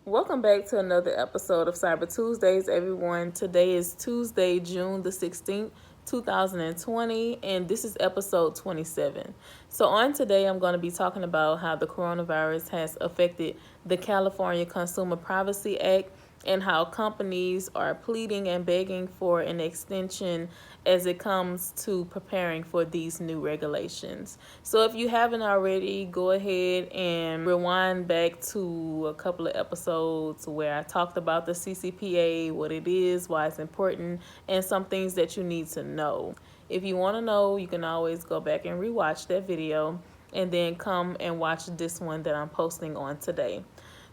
Welcome back to another episode of Cyber Tuesdays, everyone. Today is Tuesday, June the 16th, 2020, and this is episode 27. So, on today, I'm going to be talking about how the coronavirus has affected the California Consumer Privacy Act and how companies are pleading and begging for an extension as it comes to preparing for these new regulations. So if you haven't already, go ahead and rewind back to a couple of episodes where I talked about the CCPA, what it is, why it's important, and some things that you need to know. If you want to know, you can always go back and rewatch that video and then come and watch this one that I'm posting on today.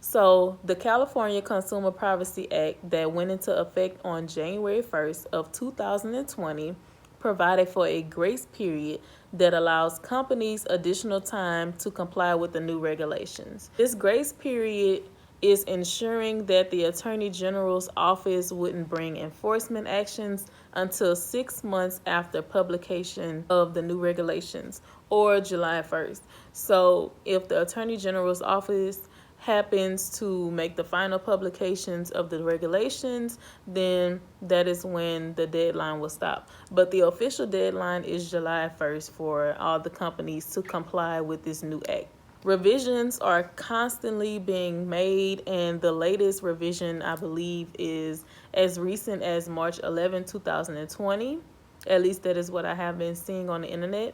So, the California Consumer Privacy Act that went into effect on January 1st of 2020 provided for a grace period that allows companies additional time to comply with the new regulations. This grace period is ensuring that the Attorney General's office wouldn't bring enforcement actions until 6 months after publication of the new regulations, or July 1st. So, if the Attorney General's office happens to make the final publications of the regulations, then that is when the deadline will stop. But the official deadline is July 1st for all the companies to comply with this new act. Revisions are constantly being made, and the latest revision, I believe, is as recent as March 11, 2020. At least that is what I have been seeing on the internet.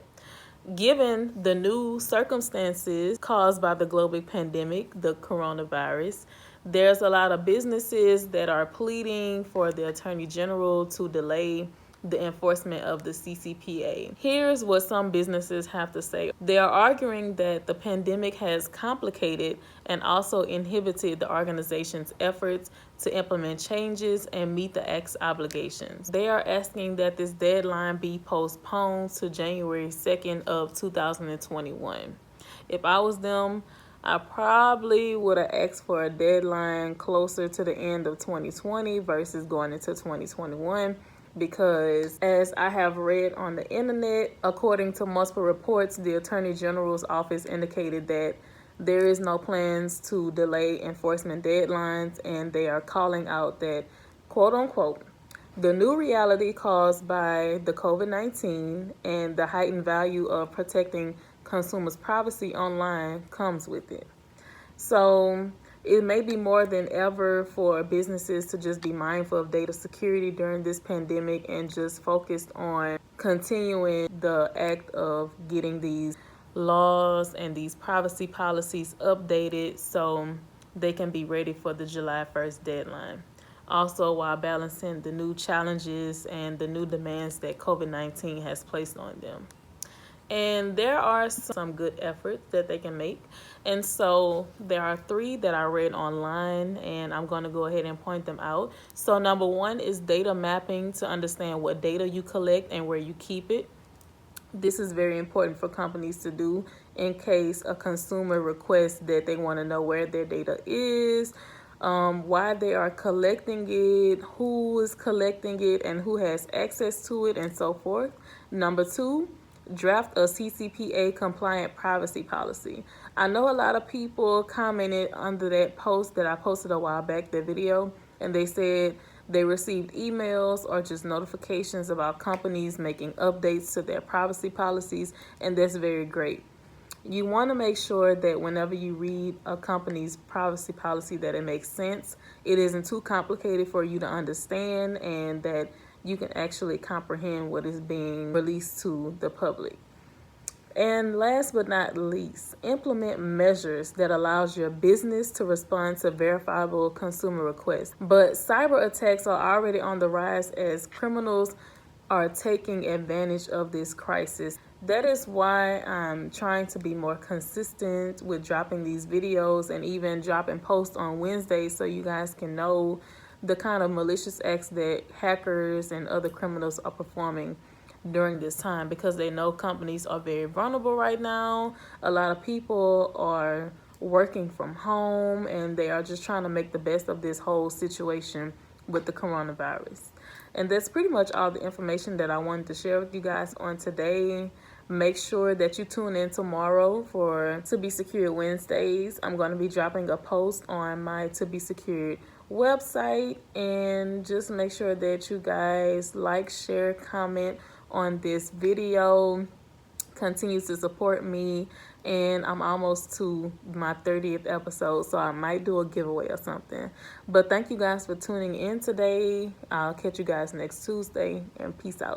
Given the new circumstances caused by the global pandemic, the coronavirus, there's a lot of businesses that are pleading for the Attorney General to delay the enforcement of the CCPA. Here's what some businesses have to say. They are arguing that the pandemic has complicated and also inhibited the organization's efforts to implement changes and meet the Act's obligations. They are asking that this deadline be postponed to January 2nd of 2021. If I was them, I probably would have asked for a deadline closer to the end of 2020 versus going into 2021. Because as I have read on the internet, according to multiple reports, the Attorney General's office indicated that there is no plans to delay enforcement deadlines, and they are calling out that, quote unquote, the new reality caused by the COVID-19 and the heightened value of protecting consumers' privacy online comes with it. So it may be more than ever for businesses to just be mindful of data security during this pandemic and just focused on continuing the act of getting these laws and these privacy policies updated so they can be ready for the July 1st deadline. Also, while balancing the new challenges and the new demands that COVID-19 has placed on them. And there are some good efforts that they can make. And so there are 3 that I read online, and I'm going to go ahead and point them out. So number 1 is data mapping to understand what data you collect and where you keep it. This is very important for companies to do in case a consumer requests that they want to know where their data is, why they are collecting it, who is collecting it, and who has access to it, and so forth. Number 2, draft a CCPA compliant privacy policy. I know a lot of people commented under that post that I posted a while back, the video, and they said they received emails or just notifications about companies making updates to their privacy policies, and that's very great. You want to make sure that whenever you read a company's privacy policy that it makes sense, it isn't too complicated for you to understand, and that you can actually comprehend what is being released to the public. And last but not least, implement measures that allows your business to respond to verifiable consumer requests. But cyber attacks are already on the rise as criminals are taking advantage of this crisis. That is why I'm trying to be more consistent with dropping these videos and even dropping posts on Wednesdays so you guys can know the kind of malicious acts that hackers and other criminals are performing during this time, because they know companies are very vulnerable right now. A lot of people are working from home and they are just trying to make the best of this whole situation with the coronavirus. And that's pretty much all the information that I wanted to share with you guys on today. Make sure that you tune in tomorrow for To Be Secured Wednesdays. I'm going to be dropping a post on my To Be Secured website, and just make sure that you guys like, share, comment on this video. Continue to support me, and I'm almost to my 30th episode, so I might do a giveaway or something. But thank you guys for tuning in today. I'll catch you guys next Tuesday, and peace out.